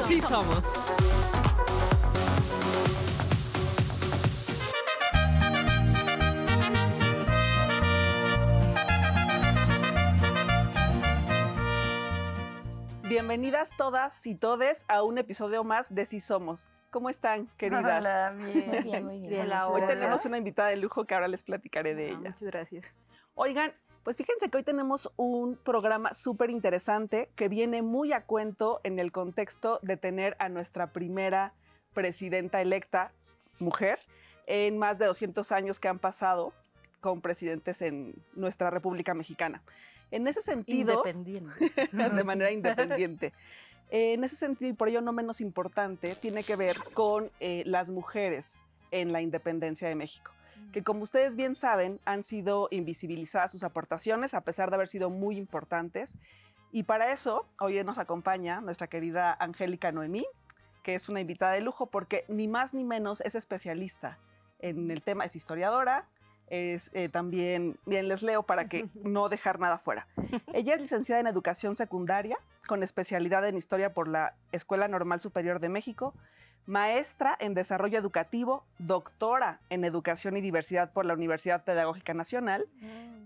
Así somos. Bienvenidas todas y todes a un episodio más de Sí Somos. ¿Cómo están, queridas? Hola, bien. Muy bien, muy bien. Hola, Hoy hola. tenemos una invitada de lujo que ahora les platicaré de ella. Muchas gracias. Oigan, pues fíjense que hoy tenemos un programa súper interesante que viene muy a cuento en el contexto de tener a nuestra primera presidenta electa, mujer, en más de 200 años que han pasado con presidentes en nuestra República Mexicana. En ese sentido, Independiente. de manera independiente. En ese sentido, y por ello no menos importante, tiene que ver con las mujeres en la independencia de México, que como ustedes bien saben, han sido invisibilizadas sus aportaciones, a pesar de haber sido muy importantes. Y para eso, hoy nos acompaña nuestra querida Angélica Noemí, que es una invitada de lujo, porque ni más ni menos es especialista en el tema, es historiadora, es también, bien les leo para que no dejar nada fuera. Ella es licenciada en Educación Secundaria, con especialidad en Historia por la Escuela Normal Superior de México, maestra en Desarrollo Educativo, doctora en Educación y Diversidad por la Universidad Pedagógica Nacional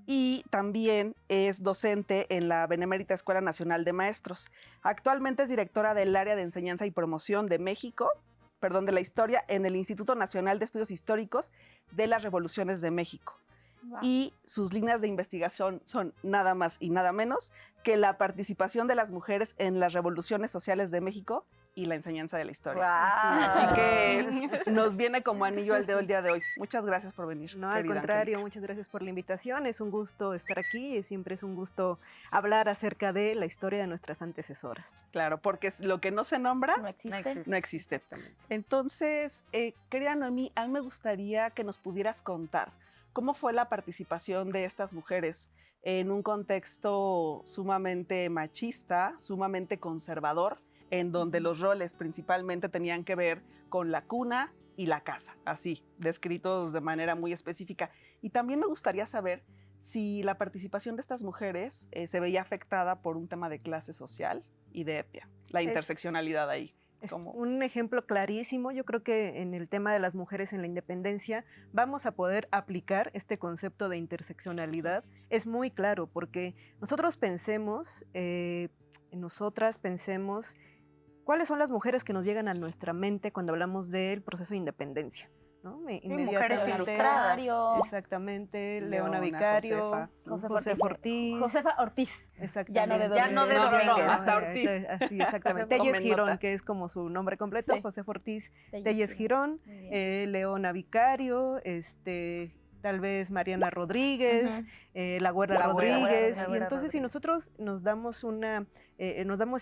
y también es docente en la Benemérita Escuela Nacional de Maestros. Actualmente es directora del Área de Enseñanza y Promoción de la Historia en el Instituto Nacional de Estudios Históricos de las Revoluciones de México. Wow. Y sus líneas de investigación son nada más y nada menos que la participación de las mujeres en las revoluciones sociales de México y la enseñanza de la historia. Wow. Así que nos viene como anillo al dedo el día de hoy. Muchas gracias por venir. No, al contrario, Angélica. Muchas gracias por la invitación. Es un gusto estar aquí y siempre es un gusto hablar acerca de la historia de nuestras antecesoras. Claro, porque lo que no se nombra No existe. Entonces, querida Noemí, a mí me gustaría que nos pudieras contar cómo fue la participación de estas mujeres en un contexto sumamente machista, sumamente conservador, en donde los roles principalmente tenían que ver con la cuna y la casa, así, descritos de manera muy específica. Y también me gustaría saber si la participación de estas mujeres se veía afectada por un tema de clase social y de etnia, la interseccionalidad ahí. Es un ejemplo clarísimo. Yo creo que en el tema de las mujeres en la independencia vamos a poder aplicar este concepto de interseccionalidad. Es muy claro porque nosotras pensemos cuáles son las mujeres que nos llegan a nuestra mente cuando hablamos del proceso de independencia, ¿no? Mujeres ilustradas. Exactamente, Leona Vicario, Josefa Ortiz. Exactamente. Ya no de Domínguez. Hasta Ortiz. Sí, exactamente. Telles Girón, que es como su nombre completo, sí. Josefa Ortiz, Telles Girón, Leona Vicario, tal vez Mariana Rodríguez, La Güera Rodríguez. Y entonces, si nosotros nos damos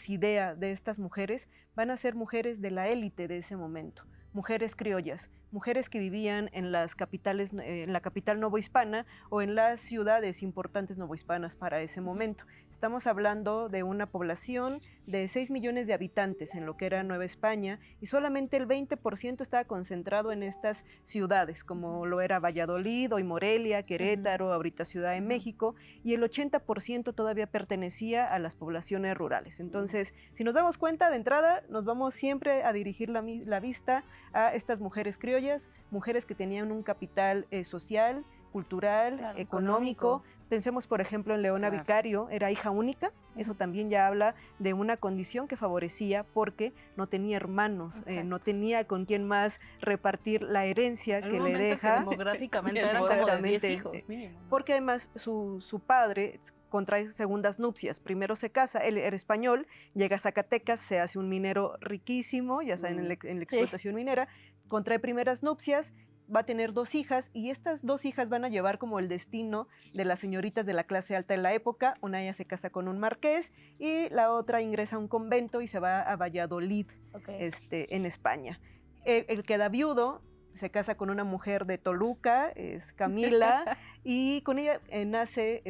idea de estas mujeres, van a ser mujeres de la élite de ese momento. Mujeres criollas, mujeres que vivían en las capitales, en la capital novohispana o en las ciudades importantes novohispanas para ese momento. Estamos hablando de una población de 6 millones de habitantes en lo que era Nueva España y solamente el 20% estaba concentrado en estas ciudades, como lo era Valladolid, hoy Morelia, Querétaro, ahorita Ciudad de México, y el 80% todavía pertenecía a las poblaciones rurales. Entonces, si nos damos cuenta, de entrada, nos vamos siempre a dirigir la vista a estas mujeres criollas, mujeres que tenían un capital social, cultural, económico. Pensemos, por ejemplo, en Leona Vicario, era hija única. Eso también ya habla de una condición que favorecía porque no tenía hermanos, no tenía con quién más repartir la herencia que le deja. Que demográficamente eran como de 10 hijos mínimo, ¿no? Porque además su padre contrae segundas nupcias. Primero se casa, él era español, llega a Zacatecas, se hace un minero riquísimo, ya saben, en la explotación minera, contrae primeras nupcias, va a tener 2 hijas y estas 2 hijas van a llevar como el destino de las señoritas de la clase alta de la época. Una de ellas se casa con un marqués y la otra ingresa a un convento y se va a Valladolid, en España. Él queda viudo, se casa con una mujer de Toluca, es Camila, y con ella nace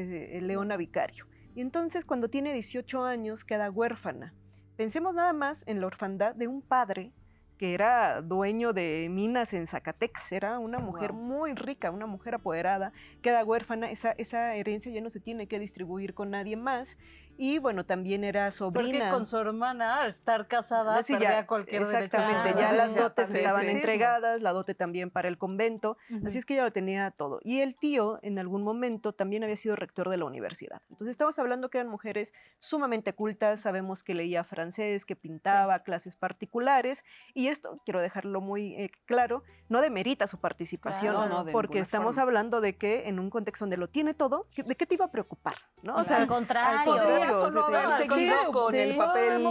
Leona Vicario. Y entonces cuando tiene 18 años queda huérfana. Pensemos nada más en la orfandad de un padre que era dueño de minas en Zacatecas, era una mujer muy rica, una mujer apoderada, queda huérfana, esa herencia ya no se tiene que distribuir con nadie más, y bueno, también era sobrina. Porque con su hermana, al estar casada, Sí, perdía ya, cualquier exactamente, derecho. ya las dotes estaban sí. entregadas, la dote también para el convento, así es que ella lo tenía todo. Y el tío, en algún momento, también había sido rector de la universidad. Entonces estamos hablando que eran mujeres sumamente cultas, sabemos que leía francés, que pintaba, clases particulares, y esto, quiero dejarlo muy claro, no demerita su participación, Claro, no, de porque ninguna estamos forma. hablando de que en un contexto donde lo tiene todo, ¿de qué te iba a preocupar? ¿No? O sea, Al contrario. Podría o solo sea, haber seguido con el papel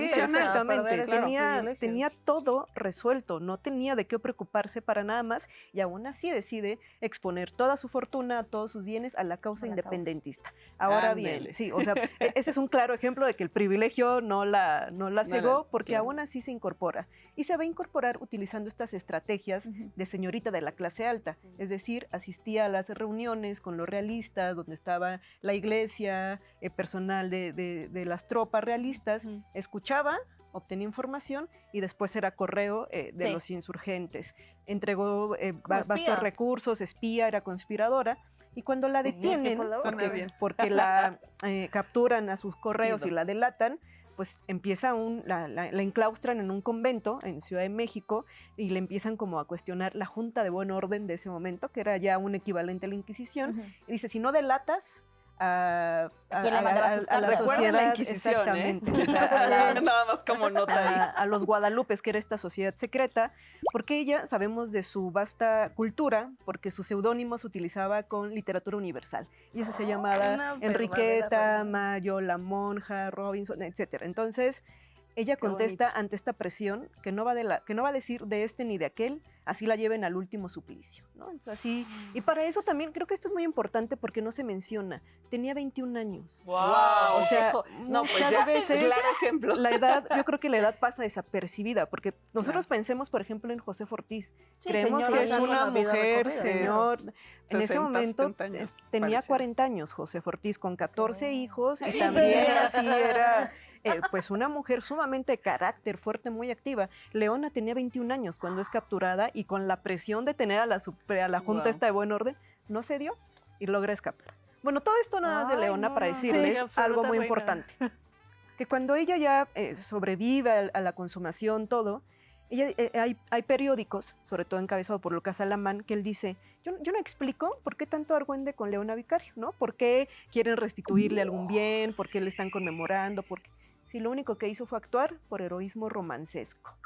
exactamente, claro. tenía todo resuelto, no tenía de qué preocuparse para nada más y aún así decide exponer toda su fortuna, todos sus bienes a la causa independentista. Ahora Ándele. bien, sí, o sea, ese es un claro ejemplo de que el privilegio no la cegó porque claro. aún así se incorpora y se va a incorporar utilizando estas estrategias de señorita de la clase alta, es decir, asistía a las reuniones con los realistas, donde estaba la iglesia, personal de las tropas realistas, escuchaba, obtenía información y después era correo de los insurgentes. Entregó vastos recursos, espía, era conspiradora. Y cuando la detienen, porque la capturan a sus correos y la delatan, pues empieza la enclaustran en un convento en Ciudad de México y le empiezan como a cuestionar la Junta de Buen Orden de ese momento, que era ya un equivalente a la Inquisición. Y dice, si no delatas a la sociedad, la Inquisición, exactamente, o sea, nada más como nota a los guadalupes, que era esta sociedad secreta, porque ella, sabemos de su vasta cultura, porque su seudónimo se utilizaba con literatura universal, y esa se llamaba Enriqueta, Mayo, La Monja, Robinson, etcétera. Entonces, ella contesta ante esta presión que no va a decir de este ni de aquel, así la lleven al último suplicio, ¿no? Entonces, así, y para eso también creo que esto es muy importante porque no se menciona. Tenía 21 años. ¡Wow! O sea, no, pues muchas ya, veces claro ejemplo. la edad, yo creo que la edad pasa desapercibida, porque nosotros pensemos, por ejemplo, en José Ortiz. Creemos que es una mujer, señor. En ese momento tenía 40 años José Ortiz, con 14 hijos, y también así era... pues una mujer sumamente de carácter, fuerte, muy activa. Leona tenía 21 años cuando es capturada y con la presión de tener a la Junta esta de Buen Orden, no se dio y logra escapar. Bueno, todo esto nada más de Leona para decirles algo muy importante. Que cuando ella ya sobrevive a la consumación, todo, hay periódicos, sobre todo encabezado por Lucas Alamán, que él dice, yo no explico por qué tanto argüende con Leona Vicario, ¿no? ¿Por qué quieren restituirle algún bien? ¿Por qué le están conmemorando? Si lo único que hizo fue actuar por heroísmo romancesco.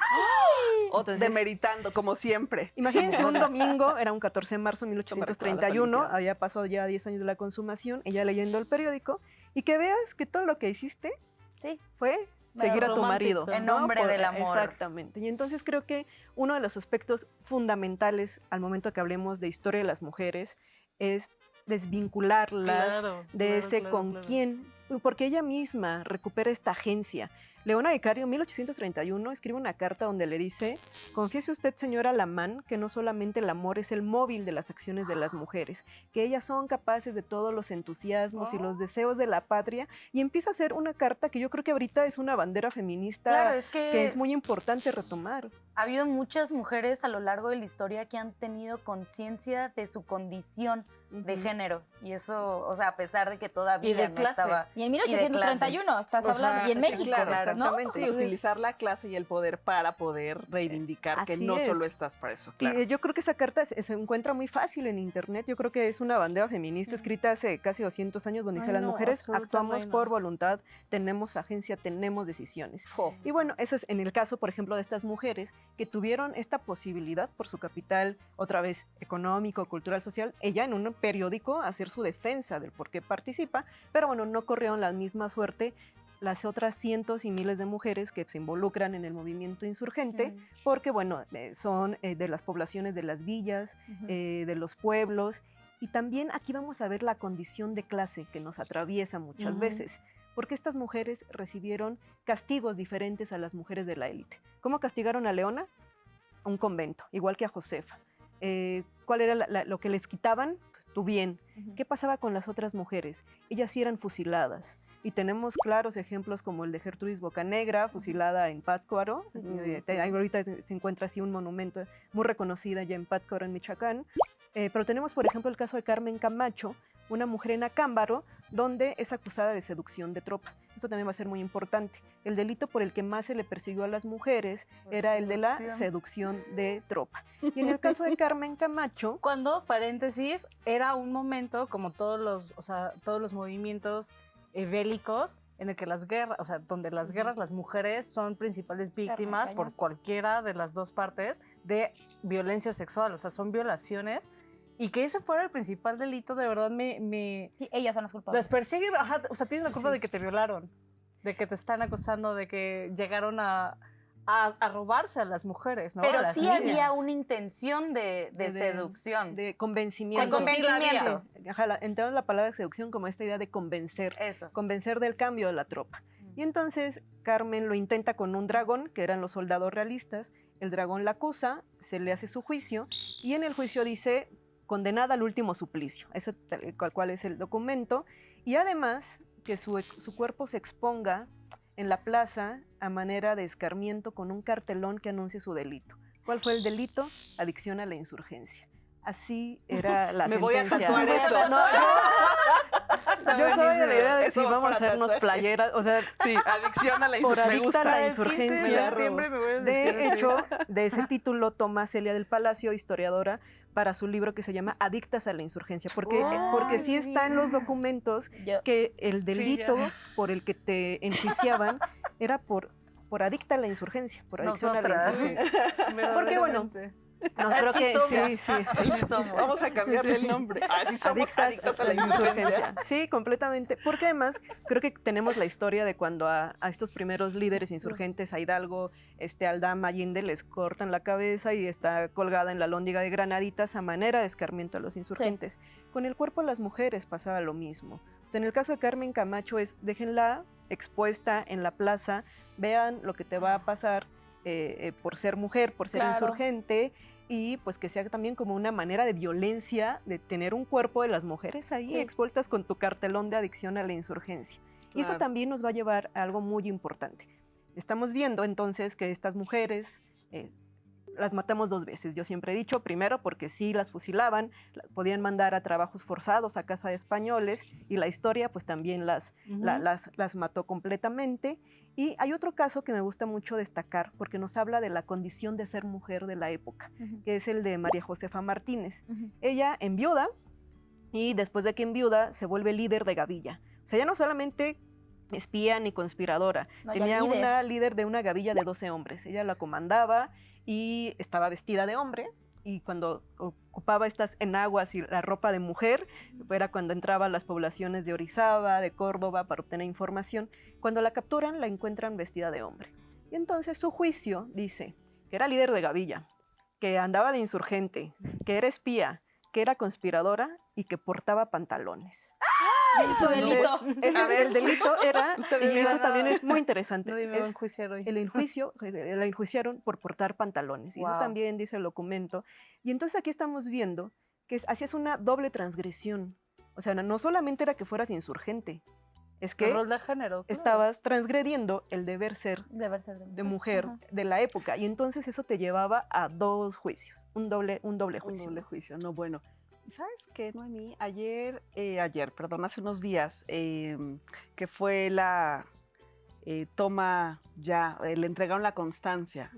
Entonces, demeritando, como siempre. Imagínense un domingo, era un 14 de marzo de 1831, había pasado ya 10 años de la consumación, ella leyendo el periódico, y que veas que todo lo que hiciste fue seguir a tu marido. En nombre del amor. Exactamente. Y entonces creo que uno de los aspectos fundamentales al momento que hablemos de historia de las mujeres es desvincularlas con quién, porque ella misma recupera esta agencia. Leona Vicario, en 1831, escribe una carta donde le dice, confiese usted, señora Alamán, que no solamente el amor es el móvil de las acciones de las mujeres, que ellas son capaces de todos los entusiasmos y los deseos de la patria, y empieza a hacer una carta que yo creo que ahorita es una bandera feminista que es muy importante retomar. Ha habido muchas mujeres a lo largo de la historia que han tenido conciencia de su condición de género, y eso, o sea, a pesar de que todavía no estaba... Y en 1831 estás hablando, y en México, exactamente, sí, utilizar la clase y el poder para poder reivindicar que no solo estás para eso. Claro. Y yo creo que esa carta se encuentra muy fácil en internet, yo creo que es una bandera feminista escrita hace casi 200 años donde dice, las mujeres actuamos por voluntad, tenemos agencia, tenemos decisiones. Y bueno, eso es en el caso, por ejemplo, de estas mujeres que tuvieron esta posibilidad por su capital, otra vez, económico, cultural, social, ella en un periódico hacer su defensa del por qué participa, pero bueno, no corrieron la misma suerte las otras cientos y miles de mujeres que se involucran en el movimiento insurgente, porque bueno, son de las poblaciones de las villas, de los pueblos, y también aquí vamos a ver la condición de clase que nos atraviesa muchas veces, porque estas mujeres recibieron castigos diferentes a las mujeres de la élite. ¿Cómo castigaron a Leona? A un convento, igual que a Josefa. ¿Cuál era lo que les quitaban? Pues, tu bien. ¿Qué pasaba con las otras mujeres? Ellas sí eran fusiladas. Y tenemos claros ejemplos como el de Gertrudis Bocanegra, fusilada en Pátzcuaro. Ahorita se encuentra así un monumento muy reconocido ya en Pátzcuaro, en Michoacán. Pero tenemos, por ejemplo, el caso de Carmen Camacho, una mujer en Acámbaro, donde es acusada de seducción de tropa. Esto también va a ser muy importante. El delito por el que más se le persiguió a las mujeres era el de la seducción de tropa. Y en el caso de Carmen Camacho... Cuando, paréntesis, era un momento, como todos los movimientos bélicos, en el que las guerras, donde las guerras, las mujeres son principales víctimas por cualquiera de las dos partes de violencia sexual, son violaciones. Y que ese fuera el principal delito, de verdad Sí, ellas son las culpables. Las persigue, tienen la culpa de que te violaron, de que te están acusando, de que llegaron a robarse a las mujeres, ¿no? Pero las sí niñas. había una intención de seducción. De convencimiento. Convencimiento. Entramos la palabra seducción como esta idea de convencer. Eso. Convencer del cambio de la tropa. Y entonces Carmen lo intenta con un dragón, que eran los soldados realistas. El dragón la acusa, se le hace su juicio, y en el juicio dice... condenada al último suplicio, eso cual es el documento, y además que su cuerpo se exponga en la plaza a manera de escarmiento con un cartelón que anuncie su delito. ¿Cuál fue el delito? Adicción a la insurgencia. Así era la sentencia. Me voy a tatuar eso. No, yo soy de la idea de si vamos a hacernos playeras, sí, adicción a la por insurgencia. adicta a la insurgencia. De hecho, de ese título toma Celia del Palacio, historiadora, para su libro que se llama Adictas a la insurgencia, porque sí está en los documentos que el delito por el que te enjuiciaban era por adicta a la insurgencia, por adicción a la insurgencia. Porque bueno, no, creo que sí somos. Vamos a cambiarle el nombre. Así somos adictas a la insurgencia. Sí, completamente. Porque además creo que tenemos la historia de cuando a estos primeros líderes insurgentes, a Hidalgo, Aldama, Allende, les cortan la cabeza y está colgada en la lóndiga de Granaditas a manera de escarmiento a los insurgentes. Sí. Con el cuerpo de las mujeres pasaba lo mismo. O sea, en el caso de Carmen Camacho déjenla expuesta en la plaza, vean lo que te va a pasar por ser mujer, por ser insurgente, y pues que sea también como una manera de violencia de tener un cuerpo de las mujeres ahí expuestas con tu cartelón de adicción a la insurgencia. Claro. Y esto también nos va a llevar a algo muy importante. Estamos viendo entonces que estas mujeres las matamos dos veces. Yo siempre he dicho, primero porque sí las fusilaban, podían mandar a trabajos forzados a casa de españoles, y la historia pues también las mató completamente. Y hay otro caso que me gusta mucho destacar porque nos habla de la condición de ser mujer de la época, que es el de María Josefa Martínez. Ella enviuda, y después de que enviuda se vuelve líder de gavilla. O sea, ya no solamente espía ni conspiradora, tenía una líder de una gavilla de 12 hombres. Ella la comandaba y estaba vestida de hombre, y cuando ocupaba estas enaguas y la ropa de mujer, era cuando entraba a las poblaciones de Orizaba, de Córdoba, para obtener información. Cuando la capturan, la encuentran vestida de hombre. Y entonces su juicio dice que era líder de gavilla, que andaba de insurgente, que era espía, que era conspiradora y que portaba pantalones. El delito era, y eso también es muy interesante, la enjuiciaron por portar pantalones, y eso también dice el documento. Y entonces aquí estamos viendo que hacías una doble transgresión. O sea, no solamente era que fueras insurgente, es que rol de género, estabas transgrediendo el deber ser de mujer de la época, y entonces eso te llevaba a dos juicios, un doble juicio. Un doble juicio, no, bueno. ¿Sabes qué, Noemí? Hace unos días, que fue la toma le entregaron la constancia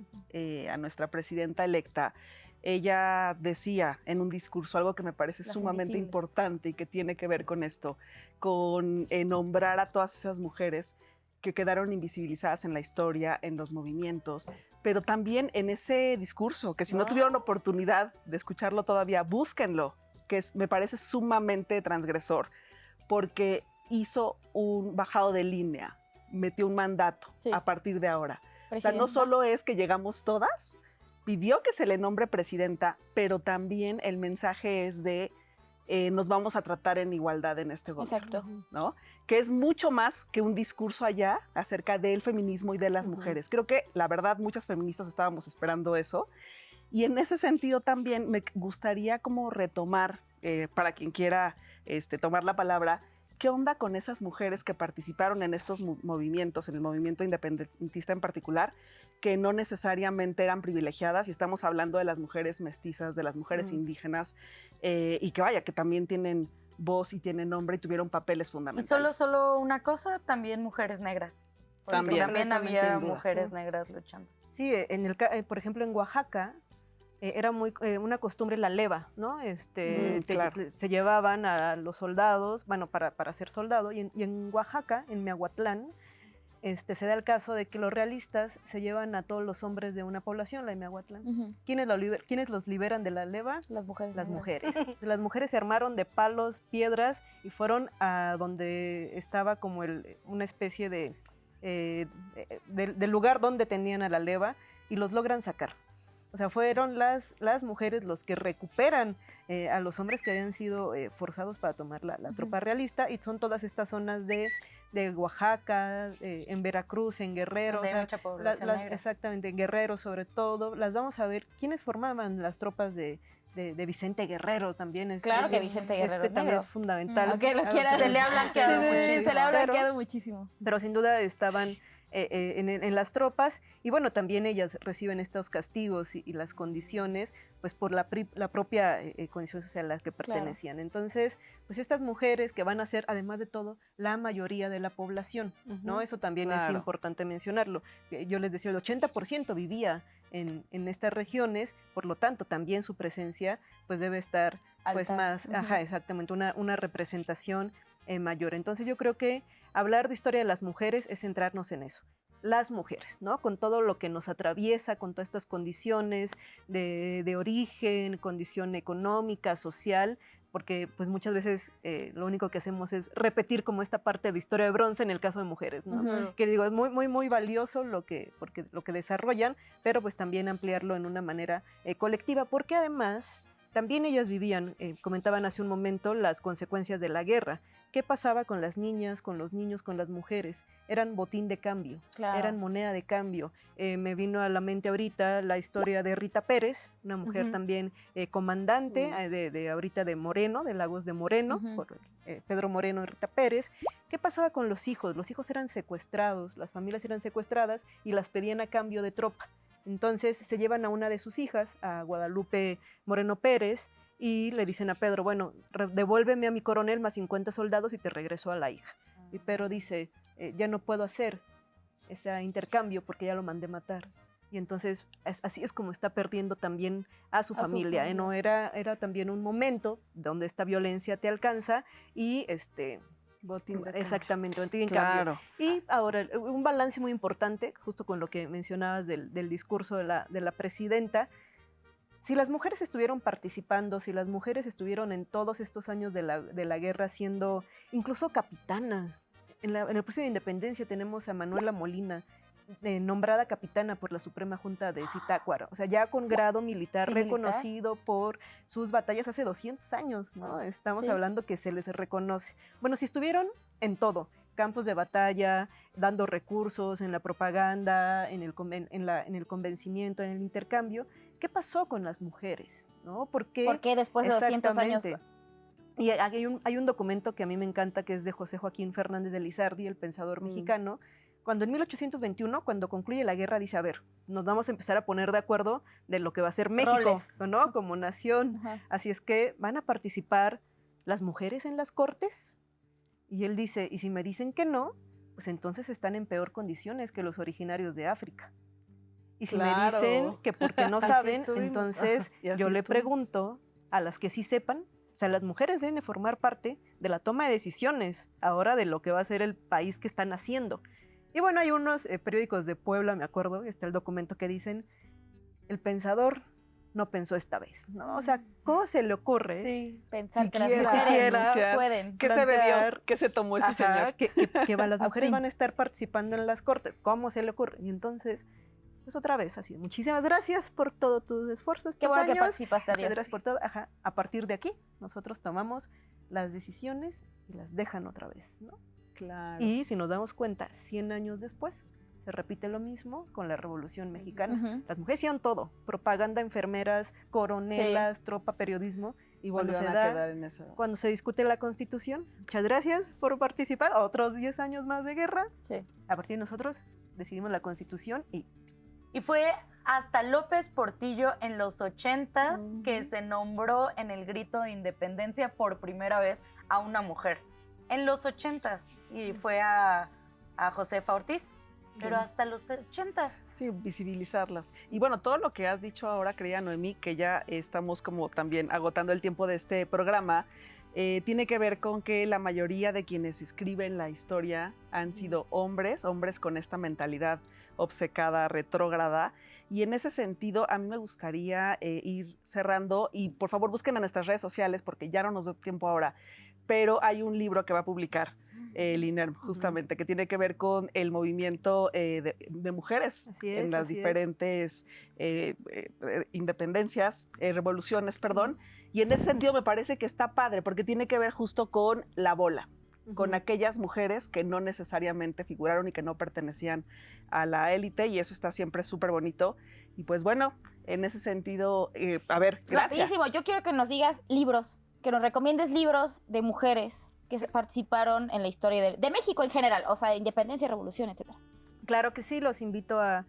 a nuestra presidenta electa. Ella decía en un discurso algo que me parece sumamente importante y que tiene que ver con esto, con nombrar a todas esas mujeres que quedaron invisibilizadas en la historia, en los movimientos, pero también en ese discurso, que si no tuvieron oportunidad de escucharlo todavía, búsquenlo, que me parece sumamente transgresor, porque hizo un bajado de línea, metió un mandato a partir de ahora. O sea, no solo es que llegamos todas, pidió que se le nombre presidenta, pero también el mensaje es de nos vamos a tratar en igualdad en este gobierno. Exacto. ¿No? Que es mucho más que un discurso allá acerca del feminismo y de las mujeres. Creo que, la verdad, muchas feministas estábamos esperando eso. Y en ese sentido también me gustaría como retomar, para quien quiera tomar la palabra, ¿qué onda con esas mujeres que participaron en estos movimientos, en el movimiento independentista en particular, que no necesariamente eran privilegiadas? Y estamos hablando de las mujeres mestizas, de las mujeres indígenas, y que vaya, que también tienen voz y tienen nombre y tuvieron papeles Y fundamentales. solo una cosa, también mujeres negras. Porque también había sin duda. mujeres negras luchando. Sí, por ejemplo, en Oaxaca era muy una costumbre la leva, ¿no? Claro. Se llevaban a los soldados, bueno, para ser soldado, y en Oaxaca, en Miahuatlán, se da el caso de que los realistas se llevan a todos los hombres de una población, la de Miahuatlán. ¿Quiénes los liberan de la leva? Las mujeres. Las mujeres. Entonces, las mujeres se armaron de palos, piedras y fueron a donde estaba como una especie del lugar donde tenían a la leva y los logran sacar. O sea, fueron las mujeres los que recuperan a los hombres que habían sido forzados para tomar la tropa realista, y son todas estas zonas de Oaxaca, en Veracruz, en Guerrero. Donde o sea, hay mucha población negra. exactamente, en Guerrero sobre todo. Las vamos a ver. ¿Quiénes formaban las tropas de Vicente Guerrero también? Claro que Vicente Guerrero es también negro. es fundamental. Aunque lo quiera, se le ha blanqueado muchísimo. Se le ha blanqueado muchísimo. Pero sin duda estaban en las tropas, y bueno, también ellas reciben estos castigos y las condiciones, pues por la propia condición social a la que pertenecían. Claro. Entonces, pues estas mujeres que van a ser, además de todo, la mayoría de la población, ¿no? Eso también es importante mencionarlo. Yo les decía, el 80% vivía en estas regiones, por lo tanto, también su presencia pues debe estar pues más, exactamente, una representación mayor. Entonces yo creo que hablar de historia de las mujeres es centrarnos en eso. Las mujeres, ¿no? Con todo lo que nos atraviesa, con todas estas condiciones de origen, condición económica, social, porque pues muchas veces lo único que hacemos es repetir como esta parte de historia de bronce en el caso de mujeres, ¿no? Que digo, es muy, muy, muy valioso lo que desarrollan, pero pues también ampliarlo en una manera colectiva, porque además también ellas vivían, comentaban hace un momento, las consecuencias de la guerra. ¿Qué pasaba con las niñas, con los niños, con las mujeres? Eran botín de cambio, eran moneda de cambio. Me vino a la mente ahorita la historia de Rita Pérez, una mujer también comandante ahorita de Moreno, de Lagos de Moreno, por Pedro Moreno y Rita Pérez. ¿Qué pasaba con los hijos? Los hijos eran secuestrados, las familias eran secuestradas y las pedían a cambio de tropa. Entonces se llevan a una de sus hijas, a Guadalupe Moreno Pérez, y le dicen a Pedro, bueno, devuélveme a mi coronel más 50 soldados y te regreso a la hija. Y Pedro dice, ya no puedo hacer ese intercambio porque ya lo mandé matar. Y entonces así es como está perdiendo también a su familia. ¿No? Era también un momento donde esta violencia te alcanza y botín de exactamente, botín de cambio. Claro. Y ahora, un balance muy importante, justo con lo que mencionabas del discurso de la presidenta. Si las mujeres estuvieron participando, si las mujeres estuvieron en todos estos años de la guerra siendo incluso capitanas, en el proceso de independencia tenemos a Manuela Molina, nombrada capitana por la Suprema Junta de Zitácuaro, o sea, ya con grado militar reconocido por sus batallas hace 200 años, ¿no? Estamos hablando que se les reconoce. Bueno, si estuvieron en todo, campos de batalla, dando recursos en la propaganda, en el convencimiento, en el intercambio, ¿qué pasó con las mujeres? ¿No? ¿Por qué después de 200 años? Y hay un documento que a mí me encanta, que es de José Joaquín Fernández de Lizardi, el pensador mexicano, cuando en 1821, cuando concluye la guerra, dice, a ver, nos vamos a empezar a poner de acuerdo de lo que va a ser México, ¿no? Como nación. Así es que, ¿van a participar las mujeres en las cortes? Y él dice, y si me dicen que no, pues entonces están en peor condiciones que los originarios de África. Y si me dicen que porque no saben, entonces yo le pregunto a las que sí sepan, o sea, las mujeres deben de formar parte de la toma de decisiones ahora de lo que va a ser el país que están haciendo. Y bueno, hay unos periódicos de Puebla, me acuerdo, está el documento que dicen, el pensador no pensó esta vez, ¿no? O sea, ¿cómo se le ocurre? Sí, pensar que las mujeres pueden. ¿Qué se bebió? ¿Qué se tomó ese señor? Que las mujeres van a estar participando en las cortes. ¿Cómo se le ocurre? Y entonces, pues otra vez, así, muchísimas gracias por todo tus esfuerzos. Qué bueno años. que participaste, adiós. Gracias por todo. A partir de aquí, nosotros tomamos las decisiones y las dejan otra vez, ¿no? Claro. Y si nos damos cuenta, 100 años después, se repite lo mismo con la Revolución Mexicana. Las mujeres hicieron todo, propaganda, enfermeras, coronelas, tropa, periodismo. Y volvieron a quedar en eso. Cuando se discute la Constitución, muchas gracias por participar, otros 10 años más de guerra. Sí. A partir de nosotros decidimos la Constitución y Y fue hasta López Portillo en los 80s que se nombró en el grito de independencia por primera vez a una mujer. En los 80s. Y fue a Josefa Ortiz. Pero hasta los 80s. Sí, visibilizarlas. Y bueno, todo lo que has dicho ahora, querida Noemí, que ya estamos como también agotando el tiempo de este programa, tiene que ver con que la mayoría de quienes escriben la historia han sido hombres con esta mentalidad obcecada, retrógrada. Y en ese sentido, a mí me gustaría ir cerrando, y por favor busquen en nuestras redes sociales, porque ya no nos da tiempo ahora, pero hay un libro que va a publicar el INERM, justamente, que tiene que ver con el movimiento de mujeres en las diferentes independencias, revoluciones, perdón. Y en ese sentido me parece que está padre, porque tiene que ver justo con la bola, con aquellas mujeres que no necesariamente figuraron y que no pertenecían a la élite, y eso está siempre súper bonito. Y pues bueno, en ese sentido, a ver, gracias. Rapidísimo, yo quiero que nos digas libros, que nos recomiendes libros de mujeres que participaron en la historia de México en general, o sea, independencia, revolución, etcétera. Claro que sí, les invito a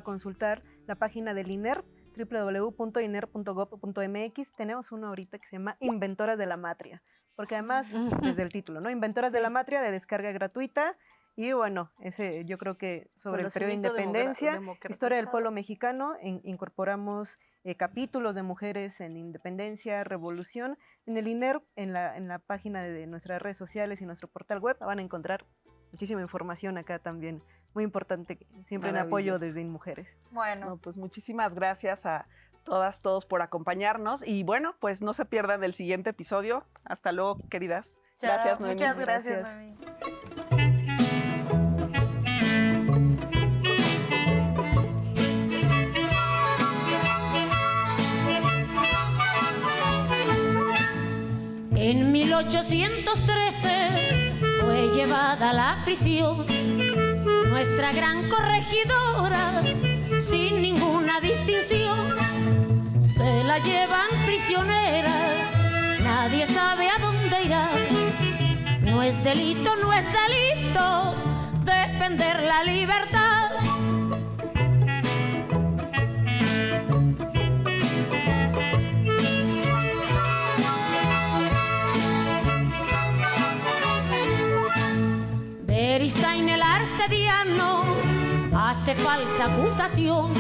consultar la página del INER, www.iner.gov.mx. Tenemos uno ahorita que se llama Inventoras de la Matria, porque además, desde el título, ¿no? Inventoras de la Matria, de descarga gratuita. Y bueno, ese yo creo que sobre el periodo de independencia, historia del pueblo mexicano, incorporamos capítulos de mujeres en independencia, revolución. En el INER, en la página de nuestras redes sociales y nuestro portal web, van a encontrar muchísima información acá también, muy importante, siempre en apoyo desde InMujeres. Bueno, no, pues muchísimas gracias a todos por acompañarnos, y bueno, pues no se pierdan del siguiente episodio. Hasta luego, queridas. Gracias, Noemí. Muchas gracias, Noemí. En 1813 fue llevada a la prisión nuestra gran corregidora sin ninguna distinción. Se la llevan prisionera, nadie sabe a dónde irá. No es delito defender la libertad. Beristain, el arcediano, hace falsa acusación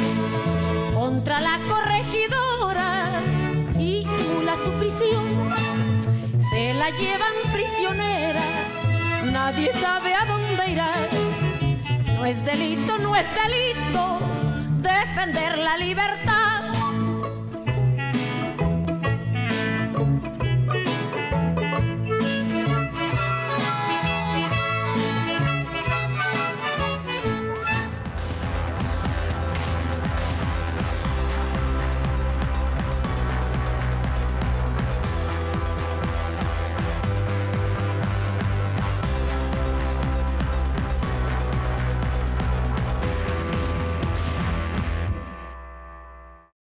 contra la corregidora y simula su prisión. Se la llevan prisionera, nadie sabe a dónde irá. No es delito defender la libertad.